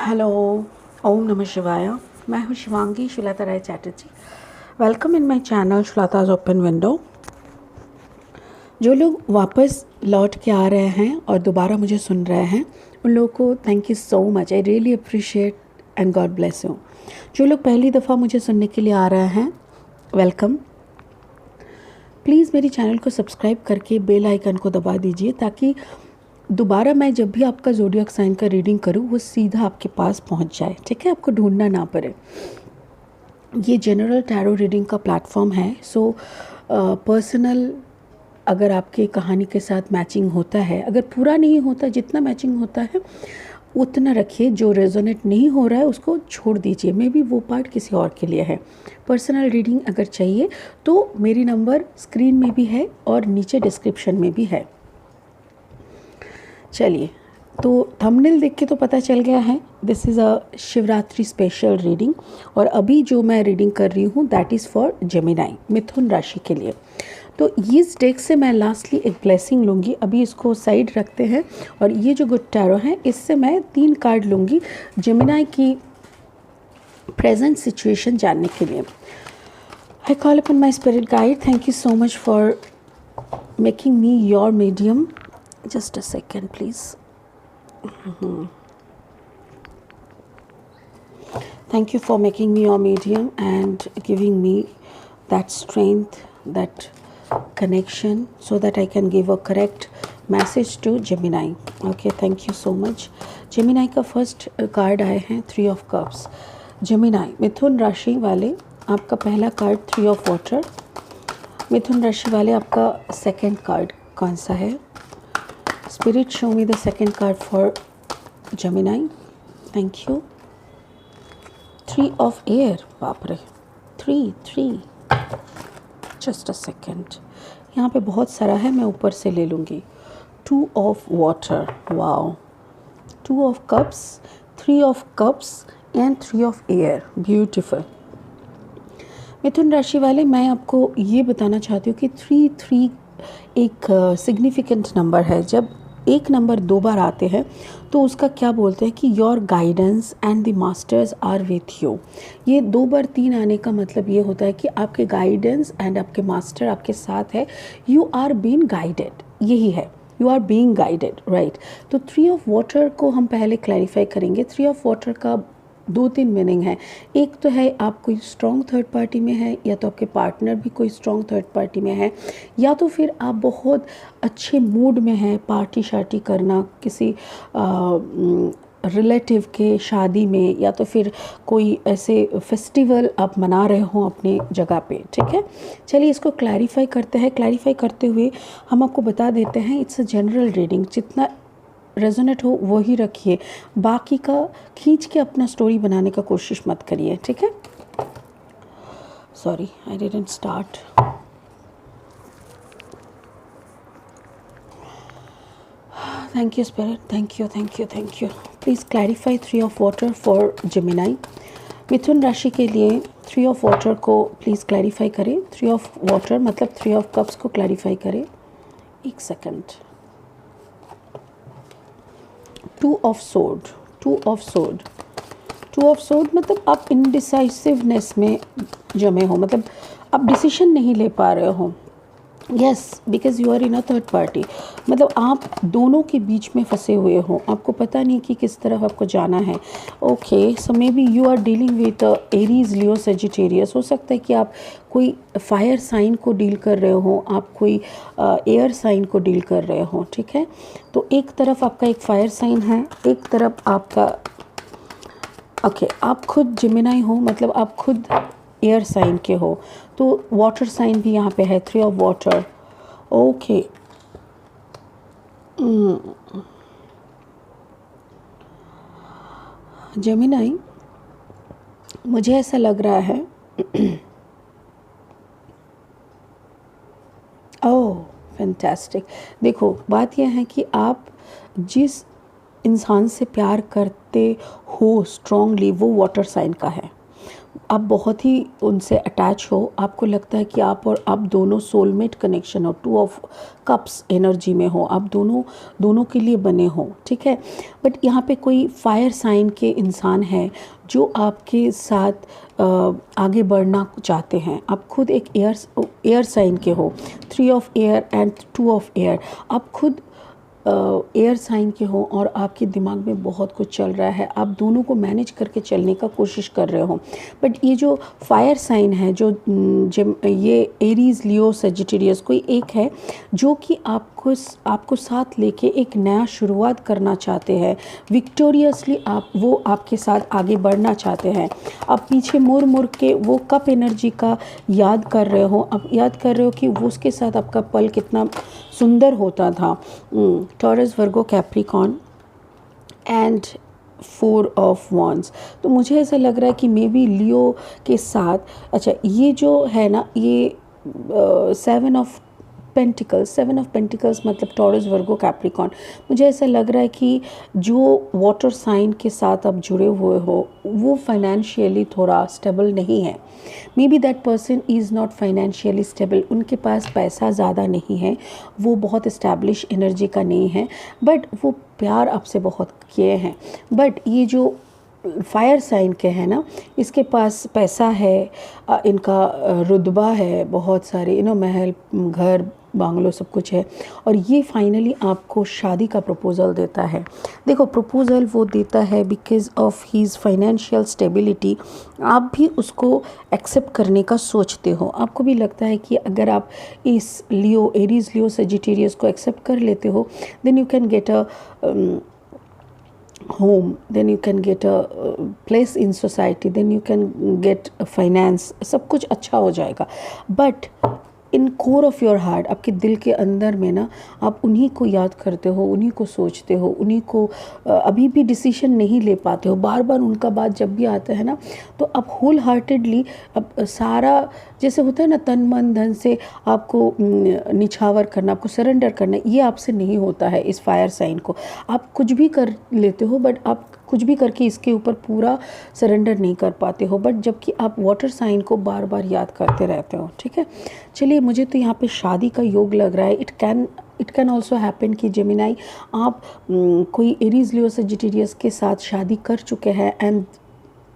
Hello, ओम नमः शिवाय। मैं हूँ Shivangi Shweta Rai Chatterjee. Welcome in my channel Shweta's open window. जो लोग वापस लौट के आ रहे हैं और दोबारा मुझे सुन रहे हैं, उन लोगों को thank you so much. I really appreciate and God bless you. जो लोग पहली दफ़ा मुझे सुनने के लिए आ रहे हैं, वेलकम। प्लीज़ मेरी चैनल को सब्सक्राइब करके बेल आइकन को दबा दीजिए ताकि दोबारा मैं जब भी आपका ज़ोडिएक साइन का रीडिंग करूं वो सीधा आपके पास पहुंच जाए। ठीक है, आपको ढूंढना ना पड़े। ये जनरल टैरो रीडिंग का प्लेटफॉर्म है। सो पर्सनल अगर आपके कहानी के साथ मैचिंग होता है, अगर पूरा नहीं होता, जितना मैचिंग होता है उतना रखिए। जो रेजोनेट नहीं हो रहा है उसको छोड़ दीजिए। मे बी वो पार्ट किसी और के लिए है। पर्सनल रीडिंग अगर चाहिए तो मेरी नंबर स्क्रीन में भी है और नीचे डिस्क्रिप्शन में भी है। चलिए, तो थंबनेल देख के तो पता चल गया है this is a Shivratri special reading. और अभी जो मैं रीडिंग कर रही हूँ दैट इज़ फॉर जेमिनाई, मिथुन राशि के लिए। तो इस डेक से मैं लास्टली एक ब्लेसिंग लूँगी। अभी इसको साइड रखते हैं और ये जो गुड टैरो है इससे मैं 3 कार्ड लूँगी जेमिनाई की प्रेजेंट सिचुएशन जानने के लिए। I call upon my spirit guide, thank you so much for making me your medium. Just a second, please. Thank you for making me your medium and giving me that strength, that connection, so that I can give a correct message to Gemini. Okay, thank you so much. Gemini का first card आए हैं 3 of cups. Gemini मिथुन राशि वाले आपका पहला card 3 of water. मिथुन राशि वाले आपका सेकंड कार्ड कौन सा है? Spirit, show me the second card for Gemini. Thank you. 3 of air. बाप रे, 3. Just a second. यहाँ पे बहुत सारा है, मैं ऊपर से ले लूँगी। 2 of water. Wow. 2 of cups, 3 of cups and 3 of air. Beautiful. मिथुन राशि वाले, मैं आपको ये बताना चाहती हूँ कि 3 एक सिग्निफिकेंट नंबर है। जब एक नंबर 2 बार आते हैं तो उसका क्या बोलते हैं कि your guidance and the masters are with you. ये 2 बार 3 आने का मतलब ये होता है कि आपके गाइडेंस एंड आपके मास्टर आपके साथ है। यू आर बीइंग गाइडेड, यही है, you are being guided, right. तो 3 ऑफ वाटर को हम पहले क्लैरिफाई करेंगे। 3 ऑफ वाटर का 2-3 मीनिंग है। एक तो है आप कोई स्ट्रॉन्ग थर्ड पार्टी में है, या तो आपके पार्टनर भी कोई स्ट्रॉन्ग थर्ड पार्टी में है, या तो फिर आप बहुत अच्छे मूड में हैं, पार्टी शार्टी करना किसी रिलेटिव के शादी में, या तो फिर कोई ऐसे फेस्टिवल आप मना रहे हो अपनी जगह पे। ठीक है, चलिए इसको क्लैरिफाई करते हैं। क्लैरिफाई करते हुए हम आपको बता देते हैं इट्स अ जनरल रीडिंग। जितना रेजोनेट हो वही रखिए, बाकी का खींच के अपना स्टोरी बनाने का कोशिश मत करिए। ठीक है, sorry I didn't start. Thank you spirit, thank you. Please clarify 3 of water for Gemini. मिथुन राशि के लिए 3 ऑफ वाटर को प्लीज़ क्लैरिफाई करें। 3 ऑफ वाटर मतलब 3 ऑफ कप्स को क्लैरिफाई करें। एक सेकंड। 2 ऑफ सोर्ड मतलब आप इनडिसाइसिवनेस में जमे हो, मतलब आप डिसीजन नहीं ले पा रहे हो। Yes, because you are in a third party, मतलब आप दोनों के बीच में फंसे हुए हो। आपको पता नहीं कि किस तरफ आपको जाना है। Okay, so may be you are dealing with Aries, Leo, Sagittarius. हो सकता है कि आप कोई फायर साइन को डील कर रहे हो, आप कोई एयर साइन को डील कर रहे हो। ठीक है, तो एक तरफ आपका एक फायर साइन है, एक तरफ आपका आप खुद जेमिनाई हो, मतलब आप खुद एयर साइन के हो, तो वाटर साइन भी यहाँ पे है। 3 ऑफ वाटर। ओके, जेमिनाई, मुझे ऐसा लग रहा है ओह फैंटास्टिक। देखो, बात यह है कि आप जिस इंसान से प्यार करते हो स्ट्रांगली, वो वाटर साइन का है। आप बहुत ही उनसे अटैच हो, आपको लगता है कि आप और आप दोनों सोलमेट कनेक्शन हो, टू ऑफ कप्स एनर्जी में हो, आप दोनों दोनों के लिए बने हो, ठीक है। बट यहाँ पे कोई फायर साइन के इंसान है जो आपके साथ आगे बढ़ना चाहते हैं। आप खुद एक एयर साइन के हो, 3 of air and 2 of air. आप खुद एयर साइन के हो और आपके दिमाग में बहुत कुछ चल रहा है, आप दोनों को मैनेज करके चलने का कोशिश कर रहे हो। बट ये जो फायर साइन है, जो ये एरीज, लियो, सेजिटेरियस, कोई एक है जो कि आपको साथ लेके एक नया शुरुआत करना चाहते हैं, विक्टोरियसली वो आपके साथ आगे बढ़ना चाहते हैं। आप पीछे मुड़ मुड़ के वो कप एनर्जी का याद कर रहे हो, आप याद कर रहे हो कि वो उसके साथ आपका पल कितना सुंदर होता था। Taurus, Virgo, Capricorn and 4 of wands. तो मुझे ऐसा लग रहा है कि मे बी लियो के साथ, अच्छा ये जो है ना, ये 7 ऑफ पेंटिकल्स मतलब टॉरस, वर्गो, कैप्रिकॉर्न। मुझे ऐसा लग रहा है कि जो वाटर साइन के साथ आप जुड़े हुए हो वो फाइनेंशियली थोड़ा स्टेबल नहीं है। May be that person is not financially stable, उनके पास पैसा ज़्यादा नहीं है, वो बहुत इस्टेब्लिश एनर्जी का नहीं है, बट वो प्यार आपसे बहुत किए हैं। बट ये जो फायर साइन के हैं ना, इसके पास पैसा है, इनका रुतबा है, बहुत सारे महल, घर, बांग्लो, सब कुछ है, और ये फाइनली आपको शादी का प्रपोज़ल देता है। देखो, प्रपोज़ल वो देता है because of his financial stability. आप भी उसको एक्सेप्ट करने का सोचते हो, आपको भी लगता है कि अगर आप इस लियो, एरीज, लियो, सेजिटेरियस को एक्सेप्ट कर लेते हो, then you can get a home, then you can get a place in society, then you can get a finance, सब कुछ अच्छा हो जाएगा। But in core of your heart, आपके दिल के अंदर में ना, आप उन्हीं को याद करते हो, उन्हीं को सोचते हो, उन्हीं को अभी भी डिसीजन नहीं ले पाते हो। बार बार उनका बात जब भी आता है ना, तो आप होल हार्टेडली, अब सारा जैसे होता है ना, तन मन धन से आपको निछावर करना, आपको सरेंडर करना, ये आपसे नहीं होता है। इस फायर साइन को आप कुछ भी कर लेते हो, बट आप कुछ भी करके इसके ऊपर पूरा सरेंडर नहीं कर पाते हो, बट जबकि आप वाटर साइन को बार बार याद करते रहते हो, ठीक है। चलिए, मुझे तो यहाँ पे शादी का योग लग रहा है। इट कैन ऑल्सो हैपन कि जेमिनाई, आप कोई एरीज, लियो, सेजिटेरियस के साथ शादी कर चुके हैं, and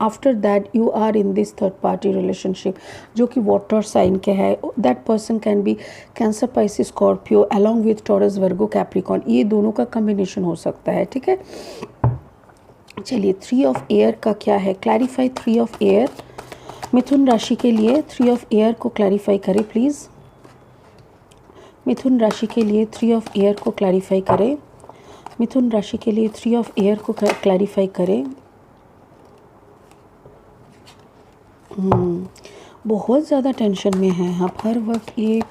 after that you are in this third party relationship जो कि वाटर साइन के है। That person can be Cancer, Pisces, Scorpio along with Taurus, Virgo, Capricorn, ये दोनों का कम्बिनेशन हो सकता है, ठीक है। चलिए, 3 ऑफ एयर का क्या है, क्लैरिफाई 3 ऑफ एयर मिथुन राशि के लिए। 3 ऑफ एयर को क्लैरिफाई करें प्लीज़। मिथुन राशि के लिए 3 ऑफ एयर को क्लैरिफाई करें। मिथुन राशि के लिए 3 ऑफ एयर को क्लैरिफाई करें। बहुत ज़्यादा टेंशन में हैं आप, हर वक्त ये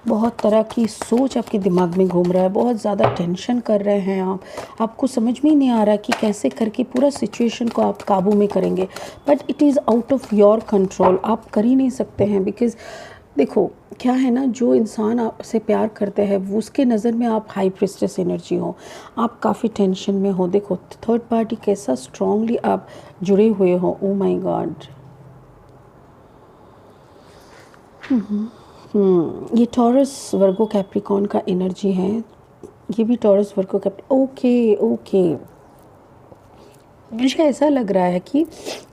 बहुत तरह की सोच आपके दिमाग में घूम रहा है, बहुत ज़्यादा टेंशन कर रहे हैं आप, आपको समझ में ही नहीं आ रहा कि कैसे करके पूरा सिचुएशन को आप काबू में करेंगे। But it is out of your control, आप कर ही नहीं सकते हैं। बिकॉज़ देखो क्या है ना, जो इंसान आपसे प्यार करते हैं वो उसके नज़र में आप हाई प्रिस्टेस एनर्जी हो, आप काफ़ी टेंशन में हो। देखो थर्ड पार्टी कैसा स्ट्रांगली आप जुड़े हुए हो, ओ माय गॉड। ये टॉरस, वर्गो, कैप्रिकॉर्न का एनर्जी है, ये भी टॉरस, वर्गो, ओके। मुझे ऐसा लग रहा है कि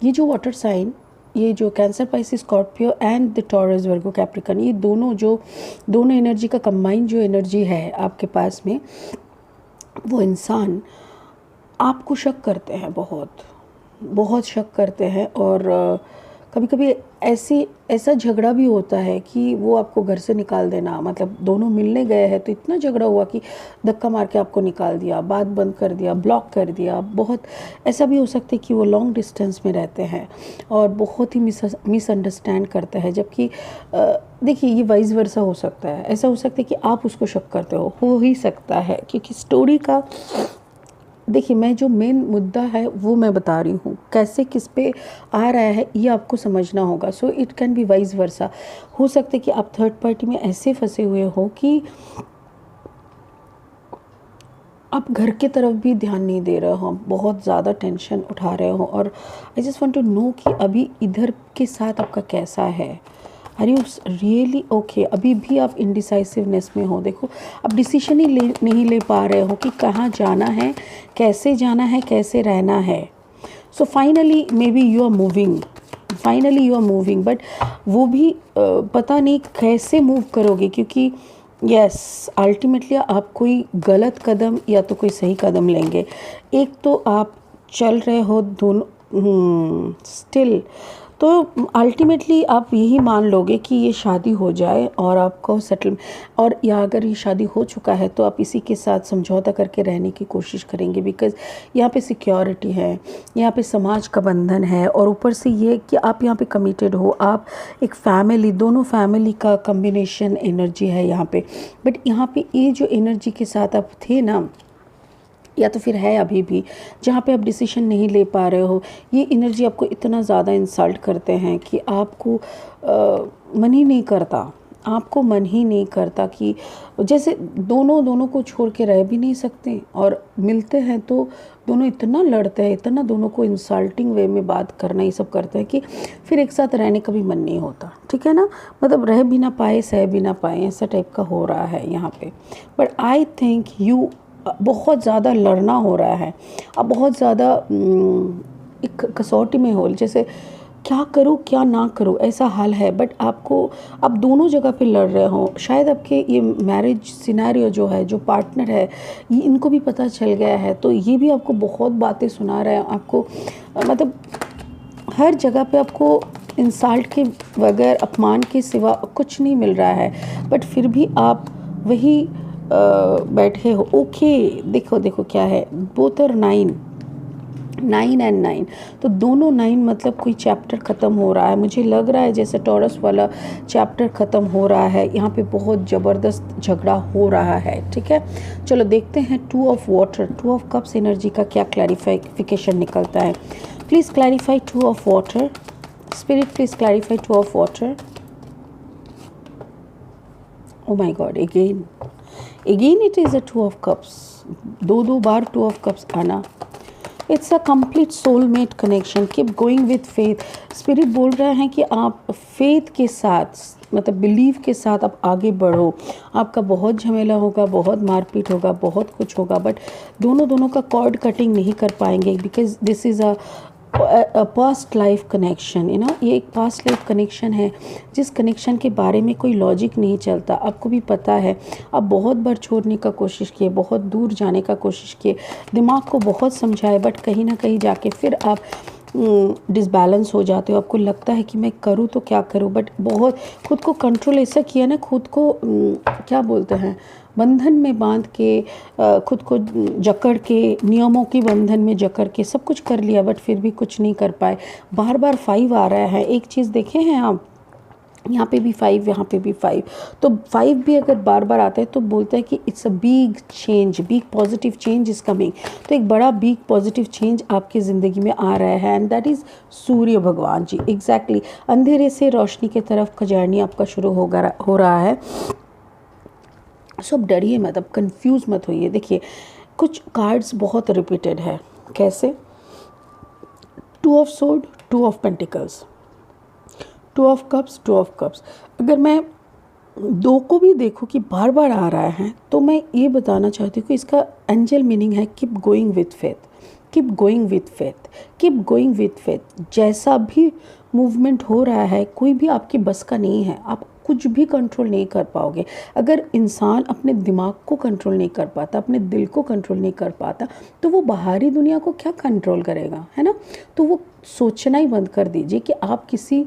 ये जो वाटर साइन, ये जो cancer, Pisces, Scorpio and the taurus, Virgo, Capricorn, ये दोनों एनर्जी का कंबाइन जो एनर्जी है आपके पास में, वो इंसान आपको शक करते हैं, बहुत शक करते हैं। और कभी कभी ऐसा झगड़ा भी होता है कि वो आपको घर से निकाल देना, मतलब दोनों मिलने गए हैं तो इतना झगड़ा हुआ कि धक्का मार के आपको निकाल दिया, बात बंद कर दिया, ब्लॉक कर दिया। बहुत ऐसा भी हो सकता है कि वो लॉन्ग डिस्टेंस में रहते हैं और बहुत ही मिसअंडरस्टैंड करता है, जबकि देखिए ये वाइस वर्सा हो सकता है। ऐसा हो सकता है कि आप उसको शक करते हो ही सकता है, क्योंकि स्टोरी का देखिए, मैं जो मेन मुद्दा है वो मैं बता रही हूँ, कैसे किस पे आ रहा है ये आपको समझना होगा। So it can be vice versa. हो सकता है कि आप थर्ड पार्टी में ऐसे फंसे हुए हो कि आप घर के तरफ भी ध्यान नहीं दे रहे हो, बहुत ज़्यादा टेंशन उठा रहे हो, और I just want to know कि अभी इधर के साथ आपका कैसा है। Are you really okay? अभी भी आप इनडिसाइसिवनेस में हो। देखो, आप डिसीजन ही नहीं ले पा रहे हो कि कहाँ जाना है, कैसे रहना है। So finally may be you are moving, but वो भी पता नहीं कैसे मूव करोगे, क्योंकि यस अल्टीमेटली आप कोई गलत कदम या तो कोई सही कदम लेंगे। एक तो आप चल रहे हो दोनों स्टिल, तो अल्टीमेटली आप यही मान लोगे कि ये शादी हो जाए और आपको सेटल, और या अगर ये शादी हो चुका है तो आप इसी के साथ समझौता करके रहने की कोशिश करेंगे, बिकॉज़ यहाँ पे सिक्योरिटी है, यहाँ पे समाज का बंधन है, और ऊपर से ये कि आप यहाँ पे कमिटेड हो, आप एक फैमिली, दोनों फैमिली का कम्बिनेशन एनर्जी है यहाँ पे। बट यहाँ पे ये जो एनर्जी के साथ आप थे ना, या तो फिर है अभी भी, जहाँ पे आप डिसीजन नहीं ले पा रहे हो, ये एनर्जी आपको इतना ज़्यादा इंसल्ट करते हैं कि आपको मन ही नहीं करता कि जैसे दोनों को छोड़ के रह भी नहीं सकते, और मिलते हैं तो दोनों इतना लड़ते हैं, इतना दोनों को इंसल्टिंग वे में बात करना, ये सब करते हैं कि फिर एक साथ रहने का भी मन नहीं होता। ठीक है ना, मतलब रह भी ना पाए, सह भी ना पाए, ऐसा टाइप का हो रहा है यहाँ पे। बट आई थिंक यू बहुत ज़्यादा लड़ना हो रहा है, अब बहुत ज़्यादा एक कसौटी में हो, जैसे क्या करूँ क्या ना करूँ ऐसा हाल है। बट आपको, आप दोनों जगह पे लड़ रहे हो। शायद आपके ये मैरिज सिनेरियो जो है, जो पार्टनर है, ये इनको भी पता चल गया है, तो ये भी आपको बहुत बातें सुना रहे हैं। आपको मतलब हर जगह पे आपको इंसल्ट के बगैर, अपमान के सिवा कुछ नहीं मिल रहा है, बट फिर भी आप वही बैठे हो। ओके, देखो क्या है, बोथ आर 9 एंड 9, तो दोनों 9 मतलब कोई चैप्टर ख़त्म हो रहा है। मुझे लग रहा है जैसे टॉरस वाला चैप्टर ख़त्म हो रहा है, यहाँ पे बहुत ज़बरदस्त झगड़ा हो रहा है। ठीक है, चलो देखते हैं 2 of water, 2 of cups energy का क्या क्लैरिफिकेशन निकलता है। Please clarify 2 of water, spirit please clarify 2 of water. Oh my God, again it is a 2 of cups, दो बार 2 ऑफ कप्स आना। It's a complete soulmate connection, keep going with faith. Spirit बोल रहे हैं कि आप फेथ के साथ, मतलब बिलीव के साथ आप आगे बढ़ो। आपका बहुत झमेला होगा, बहुत मारपीट होगा, बहुत कुछ होगा, बट दोनों का कॉर्ड कटिंग नहीं कर पाएंगे, because this is a past life connection, ये एक पास्ट लाइफ कनेक्शन है, जिस कनेक्शन के बारे में कोई लॉजिक नहीं चलता। आपको भी पता है, आप बहुत बार छोड़ने का कोशिश किए, बहुत दूर जाने का कोशिश किए, दिमाग को बहुत समझाए, बट कहीं ना कहीं जाके फिर आप डिसबैलेंस हो जाते हो। आपको लगता है कि मैं करूँ तो क्या करूँ, बट बहुत खुद को कंट्रोल ऐसा किया ना, खुद को क्या बोलते हैं, बंधन में बांध के, खुद को जकड़ के, नियमों की बंधन में जकड़ के सब कुछ कर लिया, बट फिर भी कुछ नहीं कर पाए। बार बार 5 आ रहा है। एक चीज़ देखे हैं आप, यहाँ पे भी 5, यहाँ पे भी 5, तो 5 भी अगर बार बार आता है तो बोलता है कि it's a big change, big positive change is coming. तो एक बड़ा बिग पॉजिटिव चेंज आपकी ज़िंदगी में आ रहा है, एंड दैट इज़ सूर्य भगवान जी। एग्जैक्टली, अंधेरे से रोशनी की तरफ का जर्नी आपका शुरू हो रहा है। सो अब डरिए मत, अब कंफ्यूज मत होइए। देखिए, कुछ कार्ड्स बहुत रिपीटेड है। कैसे? 2 of sword, 2 of pentacles, 2 of cups, 2 of cups. अगर मैं 2 को भी देखूं कि बार बार आ रहा है, तो मैं ये बताना चाहती हूँ कि इसका एंजल मीनिंग है keep going with faith, keep going with faith, keep going with faith. जैसा भी मूवमेंट हो रहा है, कोई भी आपकी बस का नहीं है, आप कुछ भी कंट्रोल नहीं कर पाओगे। अगर इंसान अपने दिमाग को कंट्रोल नहीं कर पाता, अपने दिल को कंट्रोल नहीं कर पाता, तो वो बाहरी दुनिया को क्या कंट्रोल करेगा, है ना? तो वो सोचना ही बंद कर दीजिए कि आप किसी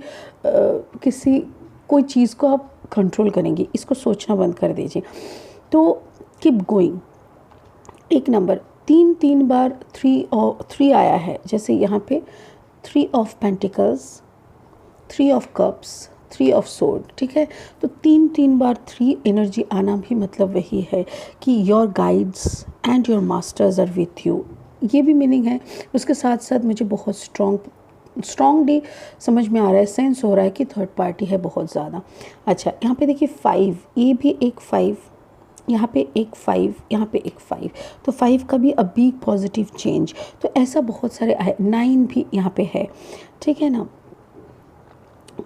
कोई चीज़ को आप कंट्रोल करेंगे, इसको सोचना बंद कर दीजिए। तो कीप गोइंग। एक नंबर 3 बार 3 आया है, जैसे यहाँ पे 3 of pentacles, 3 of cups, 3 of sword. ठीक है, तो 3 बार 3 एनर्जी आना भी मतलब वही है कि your guides and your masters are with you, ये भी मीनिंग है। उसके साथ साथ मुझे बहुत स्ट्रॉन्गली समझ में आ रहा है, सेंस हो रहा है कि थर्ड पार्टी है बहुत ज़्यादा। अच्छा, यहाँ पे देखिए 5, ये भी एक 5, यहाँ पे एक 5, यहाँ पे एक 5, तो 5 का भी अ बिग पॉजिटिव चेंज। तो ऐसा बहुत सारे आए, 9 भी यहाँ पे है, ठीक है ना।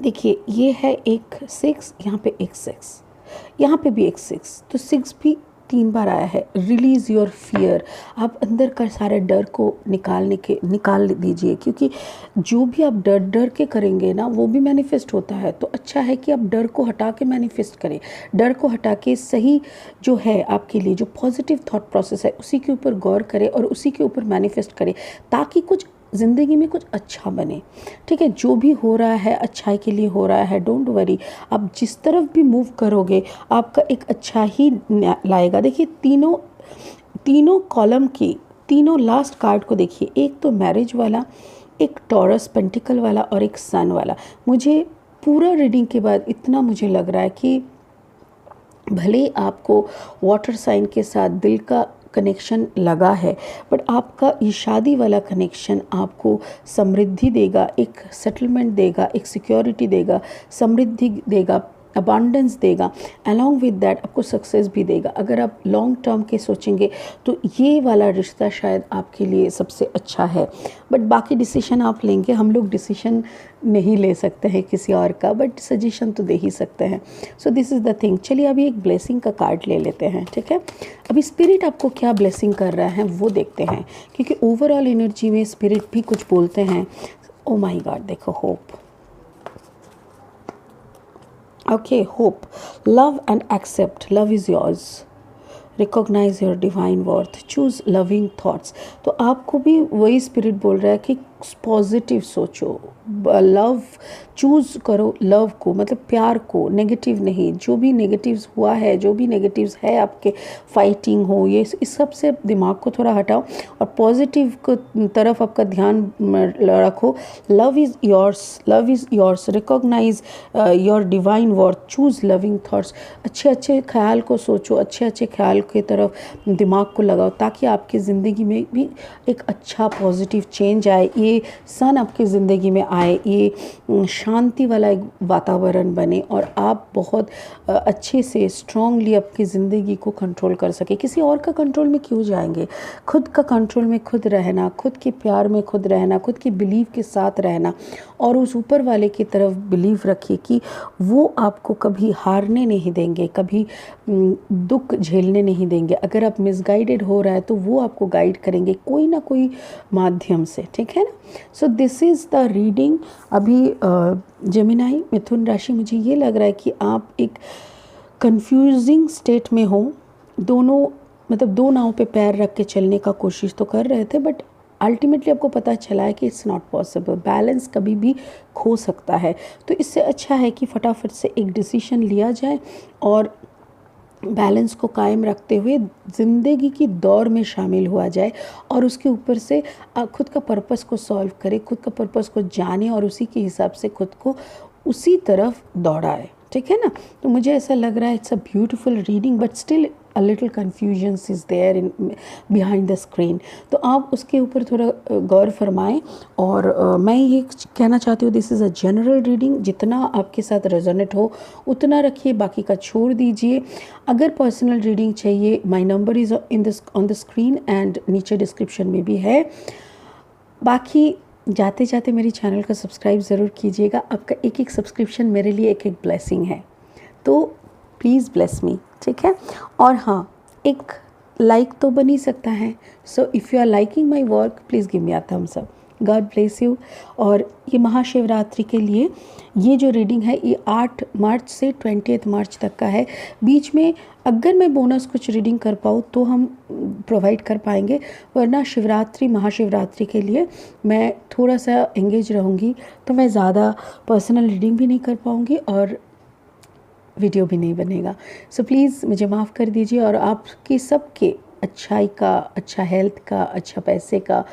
देखिए ये है एक 6, यहाँ पे एक 6, यहाँ पे भी एक 6, तो 6 भी 3 बार आया है। रिलीज़ योर फियर, आप अंदर का सारे डर को निकाल दीजिए, क्योंकि जो भी आप डर डर के करेंगे ना वो भी मैनिफेस्ट होता है। तो अच्छा है कि आप डर को हटा के मैनिफेस्ट करें, डर को हटा के सही जो है आपके लिए, जो पॉजिटिव थॉट प्रोसेस है उसी के ऊपर गौर करें और उसी के ऊपर मैनिफेस्ट करें, ताकि कुछ ज़िंदगी में कुछ अच्छा बने, ठीक है। जो भी हो रहा है अच्छाई के लिए हो रहा है, डोंट वरी। आप जिस तरफ भी मूव करोगे आपका एक अच्छा ही लाएगा। देखिए तीनों कॉलम की तीनों लास्ट कार्ड को देखिए, एक तो मैरिज वाला, एक टॉरस पेंटिकल वाला और एक सन वाला। मुझे पूरा रीडिंग के बाद इतना मुझे लग रहा है कि भले आपको वाटर साइन के साथ दिल का कनेक्शन लगा है, बट आपका ये शादी वाला कनेक्शन आपको समृद्धि देगा, एक सेटलमेंट देगा, एक सिक्योरिटी देगा, समृद्धि देगा, अबांडेंस देगा, अलॉन्ग विद दैट आपको सक्सेस भी देगा। अगर आप लॉन्ग टर्म के सोचेंगे तो ये वाला रिश्ता शायद आपके लिए सबसे अच्छा है। बट बाकी डिसीजन आप लेंगे, हम लोग डिसीजन नहीं ले सकते हैं किसी और का, बट सजेशन तो दे ही सकते हैं। So this is the thing. चलिए अभी एक ब्लेसिंग का कार्ड ले लेते हैं, ठीक है। अभी स्पिरिट आपको क्या ब्लेसिंग कर रहा है वो देखते हैं, क्योंकि ओवरऑल एनर्जी में स्पिरिट भी कुछ बोलते हैं। ओ माय गॉड, देखो hope, okay, hope, love and accept, love is yours, recognize your divine worth, choose loving thoughts। तो आपको भी वही स्पिरिट बोल रहा है कि पॉजिटिव सोचो, लव चूज़ करो, लव को मतलब प्यार को, नेगेटिव नहीं। जो भी नेगेटिव्स हुआ है, जो भी नेगेटिव्स है आपके, फाइटिंग हो, ये इस सब से दिमाग को थोड़ा हटाओ और पॉजिटिव को तरफ आपका ध्यान रखो। Love is yours, love is yours, recognise your divine worth, choose loving thoughts. अच्छे अच्छे ख्याल को सोचो, अच्छे अच्छे ख्याल की तरफ दिमाग को लगाओ, ताकि आपकी ज़िंदगी में भी एक अच्छा पॉजिटिव चेंज आए, ये सन आपकी ज़िंदगी में आए, ये शांति वाला एक वातावरण बने और आप बहुत अच्छे से स्ट्रांगली अपनी ज़िंदगी को कंट्रोल कर सके। किसी और का कंट्रोल में क्यों जाएंगे, खुद का कंट्रोल में खुद रहना, खुद के प्यार में खुद रहना, खुद की बिलीव के साथ रहना और उस ऊपर वाले की तरफ बिलीव रखिए कि वो आपको कभी हारने नहीं देंगे, कभी दुख झेलने नहीं देंगे। अगर आप मिसगाइडेड हो रहा है तो वो आपको गाइड करेंगे कोई ना कोई माध्यम से, ठीक है ना। So this is the reading. अभी जेमिनाई मिथुन राशि, मुझे ये लग रहा है कि आप एक कंफ्यूजिंग स्टेट में हो, दोनों मतलब दो नाव पे पैर रख के चलने का कोशिश तो कर रहे थे, बट अल्टीमेटली आपको पता चला है कि इट्स नॉट पॉसिबल, बैलेंस कभी भी खो सकता है। तो इससे अच्छा है कि फटाफट से एक डिसीजन लिया जाए और बैलेंस को कायम रखते हुए ज़िंदगी की दौड़ में शामिल हुआ जाए और उसके ऊपर से खुद का पर्पस को सॉल्व करे, खुद का पर्पस को जाने और उसी के हिसाब से खुद को उसी तरफ दौड़ाए, ठीक है ना। तो मुझे ऐसा लग रहा है it's a beautiful reading, but still a little confusion is there in behind the screen. तो आप उसके ऊपर थोड़ा गौर फरमाएं। और मैं ये कहना चाहती हूँ, this is a general reading, जितना आपके साथ रेजोनेट हो उतना रखिए, बाकी का छोड़ दीजिए। अगर पर्सनल रीडिंग चाहिए, my number is on the screen and नीचे डिस्क्रिप्शन में भी है। बाकी जाते जाते मेरी चैनल को सब्सक्राइब ज़रूर कीजिएगा। आपका एक एक सब्सक्रिप्शन मेरे लिए एक एक ब्लेसिंग है, तो प्लीज़ ब्लेस मी, ठीक है। और हाँ, एक लाइक तो बन ही सकता है। So if you are liking my work, please give me a thumbs up. God bless you. और ये महाशिवरात्रि के लिए ये जो रीडिंग है ये 8 मार्च से 20 मार्च तक का है। बीच में अगर मैं बोनस कुछ रीडिंग कर पाऊँ तो हम प्रोवाइड कर पाएंगे, वरना शिवरात्रि महाशिवरात्रि के लिए मैं थोड़ा सा एंगेज रहूँगी, तो मैं ज़्यादा पर्सनल रीडिंग भी नहीं कर पाऊँगी और वीडियो भी नहीं बनेगा। सो प्लीज़ मुझे माफ़ कर दीजिए। और आपकी सबके अच्छाई का, अच्छा हेल्थ का, अच्छा पैसे का,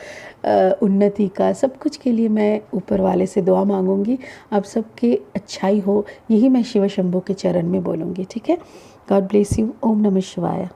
उन्नति का, सब कुछ के लिए मैं ऊपर वाले से दुआ मांगूंगी। आप सबके अच्छाई हो, यही मैं शिव शंभू के चरण में बोलूँगी, ठीक है। God bless you. ओम नमः शिवाय।